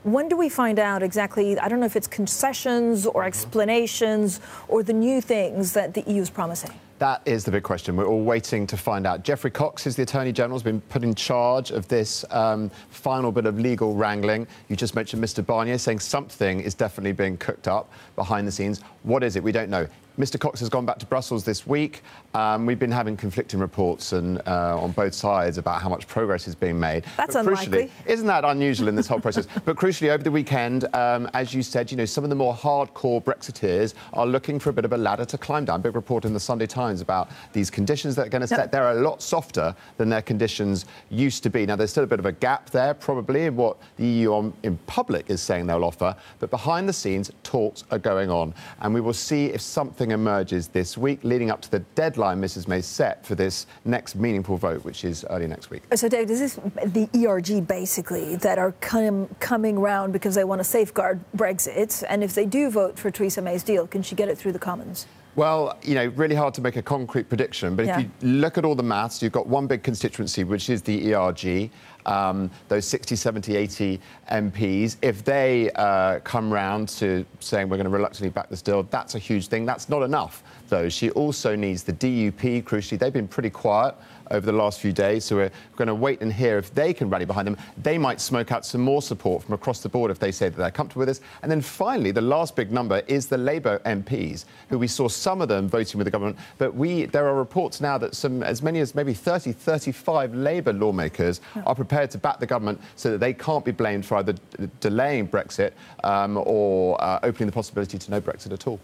When do we find out exactly, I don't know if it's concessions or explanations or the new things that the EU is promising? That is the big question. We're all waiting to find out. Geoffrey Cox is the Attorney General, has been put in charge of this final bit of legal wrangling. You just mentioned Mr Barnier saying something is definitely being cooked up behind the scenes. What is it? We don't know. Mr Cox has gone back to Brussels this week. We've been having conflicting reports on both sides about how much progress is being made. That's unlikely. Isn't that unusual in this whole process? But crucially, over the weekend, as you said, you know, some of the more hardcore Brexiteers are looking for a bit of a ladder to climb down. Big report in the Sunday Times about these conditions that are going to set. They're a lot softer than their conditions used to be. Now, there's still a bit of a gap there, probably, in what the EU in public is saying they'll offer. But behind the scenes, talks are going on. And we will see if something emerges this week, leading up to the deadline Mrs May set for this next meaningful vote, which is early next week. So, Dave, is this the ERG, basically, that are coming round because they want to safeguard Brexit? And if they do vote for Theresa May's deal, can she get it through the Commons? Well, you know, really hard to make a concrete prediction, but if you look at all the maths, you've got one big constituency, which is the ERG, those 60, 70, 80 MPs. If they come round to saying we're going to reluctantly back this deal, that's a huge thing. That's not enough, though. She also needs the DUP, crucially. They've been pretty quiet over the last few days, so we're going to wait and hear if they can rally behind them. They might smoke out some more support from across the board if they say that they're comfortable with this. And then finally, the last big number is the Labour MPs, who we saw some of them voting with the government. But there are reports now that as many as maybe 30, 35 Labour lawmakers are prepared to back the government so that they can't be blamed for either delaying Brexit or opening the possibility to no Brexit at all.